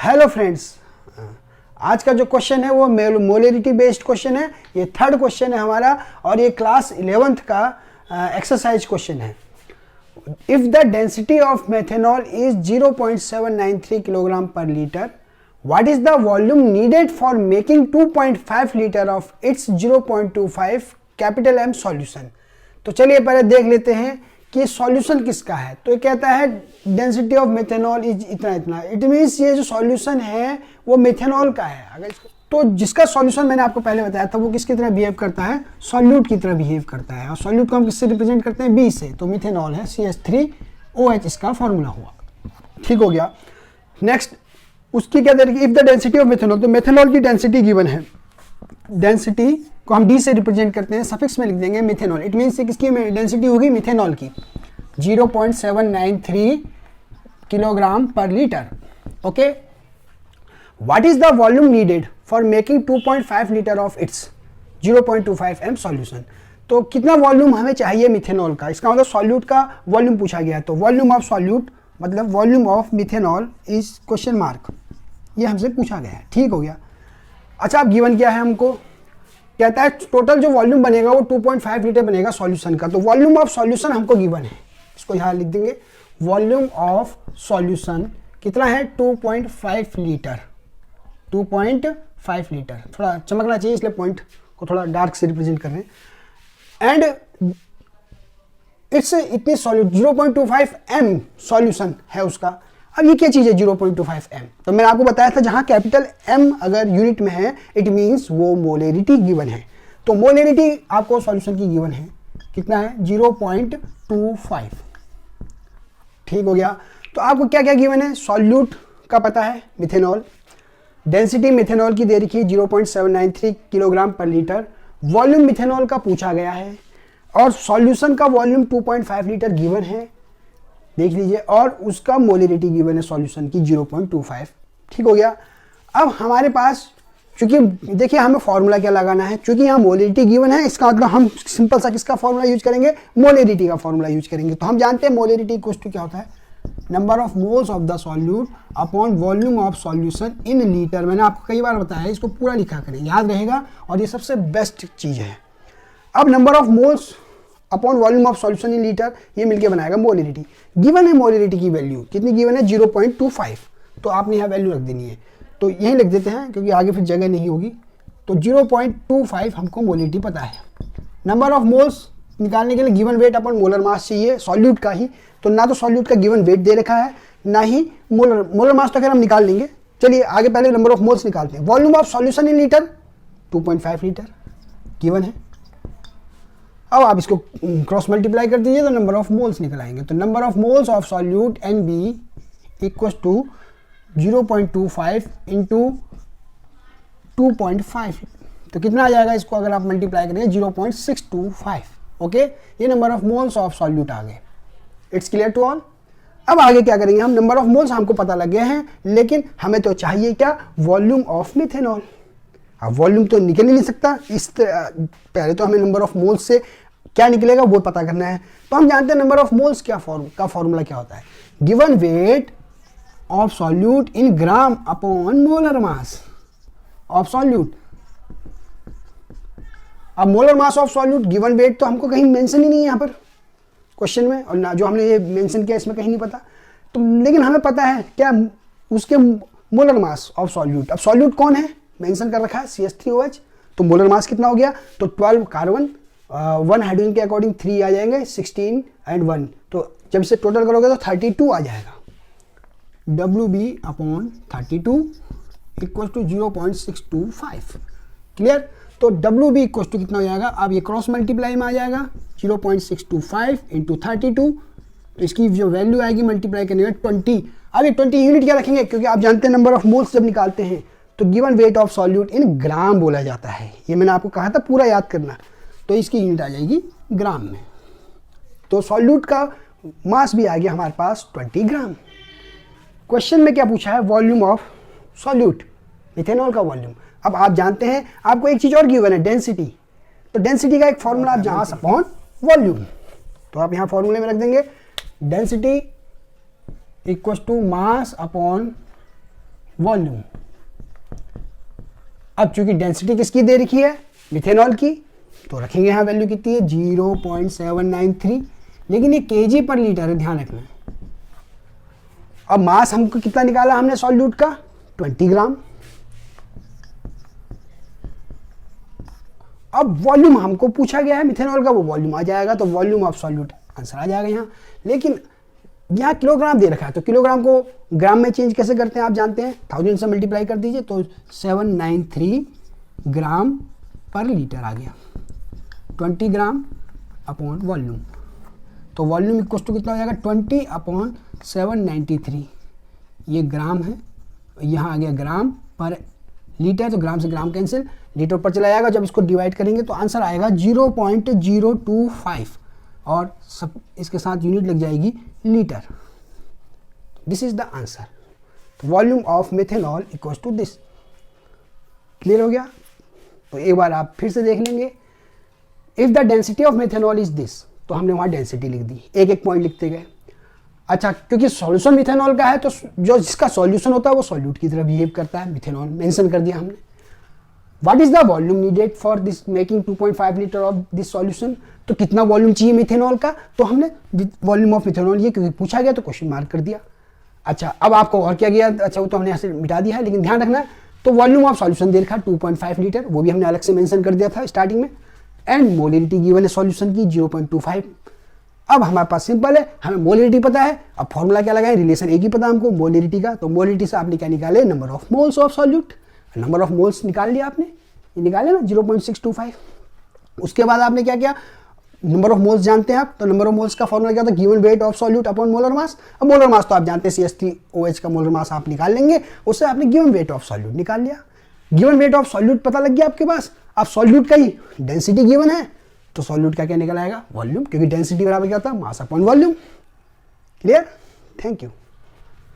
Hello friends, आज का जो क्वेश्चन है वो मोलरिटी बेस्ड क्वेश्चन है। ये थर्ड क्वेश्चन है हमारा और ये क्लास 11th का एक्सरसाइज क्वेश्चन है। If the density of methanol is 0.793 kilogram per litre, what is the volume needed for making 2.5 litre of it's 0.25 capital M solution. तो चलिए पहले देख लेते हैं कि सॉल्यूशन किसका है। तो ये कहता है डेंसिटी ऑफ मेथेनॉल इज इतना इतना, इट मीन्स ये जो सॉल्यूशन है वो मेथेनॉल का है। अगर तो जिसका सॉल्यूशन मैंने आपको पहले बताया था वो किसकी तरह बिहेव करता है, सॉल्यूट की तरह बिहेव करता है। और सॉल्यूट को हम किससे रिप्रेजेंट करते हैं, बी से। तो मिथेनॉल है, CH3OH इसका फॉर्मूला हुआ। ठीक हो गया। नेक्स्ट उसकी क्या देखें, if the density of methanol, तो मेथेनॉल की डेंसिटी गिवन है। डेंसिटी को हम डी से रिप्रेजेंट करते हैं, सफिक्स में लिख देंगे मिथेनॉल। इट मीन्स किसकी डेंसिटी होगी, मिथेनॉल की 0.793 kilogram per litre. Okay, what is the volume needed for making 2.5 litre of it's 0.25 M solution. तो कितना वॉल्यूम हमें चाहिए मिथेनॉल का, इसका मतलब सॉल्यूट का वॉल्यूम पूछा गया है। तो वॉल्यूम ऑफ सॉल्यूट मतलब volume of methanol is question mark, ये हमसे पूछा गया है। ठीक हो गया। अच्छा, अब गिवन क्या है हमको, कहता है टोटल जो वॉल्यूम बनेगा वो 2.5 लीटर बनेगा सॉल्यूशन का। तो वॉल्यूम ऑफ सॉल्यूशन हमको गिवन है, इसको यहाँ लिख देंगे। वॉल्यूम ऑफ सॉल्यूशन कितना है, 2.5 लीटर। 2.5 लीटर थोड़ा चमकना चाहिए इसलिए पॉइंट को थोड़ा डार्क से रिप्रेजेंट कर रहे हैं। एंड इट्स इतनी सॉल्यूट 0.25 एम सॉल्यूशन है उसका। अब ये क्या चीज़ है 0.25 एम, तो मैंने आपको बताया था जहां कैपिटल एम अगर यूनिट में है इट मींस वो मोलेरिटी गिवन है। तो मोलेरिटी आपको सॉल्यूशन की गिवन है, कितना है 0.25। ठीक हो गया। तो आपको क्या क्या गिवन है, सॉल्यूट का पता है मिथेनॉल, डेंसिटी मिथेनॉल की दे रखी है 0.793 kilogram per litre, volume methanol का पूछा गया है और सॉल्यूशन का वॉल्यूम 2.5 लीटर गिवन है, देख लीजिए, और उसका मोलरिटी गिवन है सॉल्यूशन की 0.25। ठीक हो गया। अब हमारे पास चूंकि देखिए हमें फॉर्मूला क्या लगाना है, चूंकि यहाँ मोलरिटी गिवन है इसका मतलब हम सिंपल सा किसका फॉर्मूला यूज करेंगे, मोलरिटी का फॉर्मूला यूज करेंगे। तो हम जानते हैं मोलरिटी इक्वल टू क्या होता है, number of moles of the solute upon volume of solution in litre. मैंने आपको कई बार बताया है, इसको पूरा लिखा करें, याद रहेगा और ये सबसे बेस्ट चीज़ है। अब number of moles upon volume of solution in litre, ये मिलके बनाएगा मोलरिटी। गिवन है मोलरिटी की वैल्यू कितनी गिवन है 0.25, तो आपने यहाँ वैल्यू रख देनी है। तो यहीं लिख देते हैं क्योंकि आगे फिर जगह नहीं होगी। तो 0.25 हमको मोलरिटी पता है। नंबर ऑफ मोल्स निकालने के लिए गिवन वेट अपॉन मोलर मास चाहिए सॉल्यूट का ही। तो ना तो सॉल्यूट का गिवन वेट दे रखा है ना ही मोलर मास, तो अगर हम निकाल लेंगे। चलिए आगे पहले नंबर ऑफ मोल्स निकालते हैं। Volume of solution in litre 2.5 litre given है। अब आप इसको क्रॉस मल्टीप्लाई कर दीजिए तो नंबर ऑफ मोल्स निकल आएंगे। तो number of moles of solute NB equal to 0.25 into 2.5, तो कितना आ जाएगा, इसको अगर आप मल्टीप्लाई करेंगे 0.625। ओके, ये number of moles of solute आ गए। It's clear to all. अब आगे क्या करेंगे हम, नंबर ऑफ मोल्स हमको पता लग गए हैं, लेकिन हमें तो चाहिए क्या, वॉल्यूम ऑफ मिथेनॉल। अब वॉल्यूम तो निकल ही नहीं सकता, पहले तो हमें नंबर ऑफ मोल्स से क्या निकलेगा वो पता करना है। तो हम जानते हैं नंबर ऑफ मोल्स का फॉर्मूला क्या होता है, given weight of solute in gram upon molar mass of solute. अब molar mass of solute given weight तो हमको कहीं मेंशन ही नहीं है यहाँ पर क्वेश्चन में, और ना जो हमने ये मेंशन किया इसमें कहीं नहीं पता। तो लेकिन हमें पता है क्या, उसके मोलर मास ऑफ सॉल्यूट। अब सॉल्यूट कौन है, मेंशन कर रखा है CH3OH। तो मोलर मास कितना हो गया, तो 12 कार्बन 1 हाइड्रोजन के अकॉर्डिंग 3 आ जाएंगे, 16 एंड 1। तो जब इसे टोटल करोगे तो 32 आ जाएगा। WB upon 32 equal to 0.625। Clear. तो WB इक्वल टू कितना हो जाएगा, अब ये क्रॉस मल्टीप्लाई में आ जाएगा 0.625 इंटू 32। तो इसकी जो वैल्यू आएगी मल्टीप्लाई करने में 20। अब ये 20 यूनिट क्या रखेंगे, क्योंकि आप जानते हैं नंबर ऑफ मोल्स जब निकालते हैं तो given weight of solute in gram बोला जाता है। ये मैंने आपको कहा था पूरा याद करना। तो इसकी यूनिट आ जाएगी ग्राम में। तो सॉल्यूट का मास भी आ गया हमारे पास 20 ग्राम। क्वेश्चन में क्या पूछा है, वॉल्यूम ऑफ सॉल्यूट, मिथेनॉल का वॉल्यूम। अब आप जानते हैं आपको एक चीज और गिवन है, डेंसिटी। तो डेंसिटी का एक फॉर्मूला आप जहां अपॉन वॉल्यूम, तो आप यहां फॉर्मूले में रख देंगे density equal to mass upon volume. अब चूंकि डेंसिटी किसकी दे रखी है, मिथेनॉल की, तो रखेंगे यहाँ वैल्यू कितनी है 0.793, लेकिन ये केजी पर लीटर है, ध्यान रखना। अब मास हमको कितना निकाला हमने सॉल्यूट का 20 ग्राम। अब वॉल्यूम हमको पूछा गया है मिथेनॉल का, वो वॉल्यूम आ जाएगा, तो वॉल्यूम ऑफ सॉल्यूट आंसर आ जाएगा यहाँ। लेकिन यहाँ किलोग्राम दे रखा है, तो किलोग्राम को ग्राम में चेंज कैसे करते हैं आप जानते हैं, 1000 से मल्टीप्लाई कर दीजिए तो 793 ग्राम पर लीटर आ गया, 20 ग्राम अपॉन वॉल्यूम। तो वॉल्यूम इक्वल टू कितना हो जाएगा 20 अपॉन 793, ये ग्राम है, यहाँ आ गया ग्राम पर लीटर, तो ग्राम से ग्राम कैंसिल, लीटर पर चला जाएगा। जब इसको डिवाइड करेंगे तो आंसर आएगा 0.025 और सब इसके साथ यूनिट लग जाएगी litre. This is the answer. तो volume of methanol equals to this. Clear हो गया? तो एक बार आप फिर से देख लेंगे। If the density of methanol is this, तो हमने वहाँ डेंसिटी लिख दी, एक एक पॉइंट लिखते गए। अच्छा, क्योंकि सॉल्यूशन मिथेनॉल का है तो जो जिसका सॉल्यूशन होता है वो सॉल्यूट की तरह बिहेव करता है, मिथेनॉल मेंशन कर दिया हमने। What is the volume needed for this making 2.5 litre of this solution, तो कितना वॉल्यूम चाहिए मिथेनॉल का, तो हमने वॉल्यूम ऑफ मिथेनॉल ये क्योंकि पूछा गया तो क्वेश्चन मार्क कर दिया। अच्छा, अब आपको और क्या गया, अच्छा वो तो हमने यहाँ से मिटा दिया है, लेकिन ध्यान रखना तो वॉल्यूम ऑफ सॉल्यूशन दे रखा 2.5 लीटर, वो भी हमने अलग से मेंशन कर दिया था स्टार्टिंग में, एंड मोलिरिटी गिवन है सॉल्यूशन की 0.25। अब हमारे पास सिंपल है, हमें मोलिरिटी पता है, अब फॉर्मूला क्या लगाए, रिलेशन एक ही पता हमको मोलिरिटी का, तो मोलिरिटी से आपने क्या निकाले, number of moles of solute, number of moles निकाल लिया आपने, ये निकाले ना 0.625। उसके बाद आपने क्या किया, नंबर ऑफ मोल्स जानते हैं आप, तो नंबर ऑफ मोल्स का फॉर्मूला क्या था, given weight of solute upon molar मास। अब मोलर मास तो आप जानते हैं CH3OH का मोलर मास आप निकाल लेंगे, उससे आपने गिवन वेट ऑफ सॉल्यूट निकाल लिया। गिवन वेट ऑफ सॉल्यूट पता लग गया आपके पास, अब सॉल्यूट का ही डेंसिटी गिवन है, तो सॉल्यूट का क्या निकल आएगा, वॉल्यूम, क्योंकि डेंसिटी बराबर क्या होता है, मास upon volume. Clear? Thank you.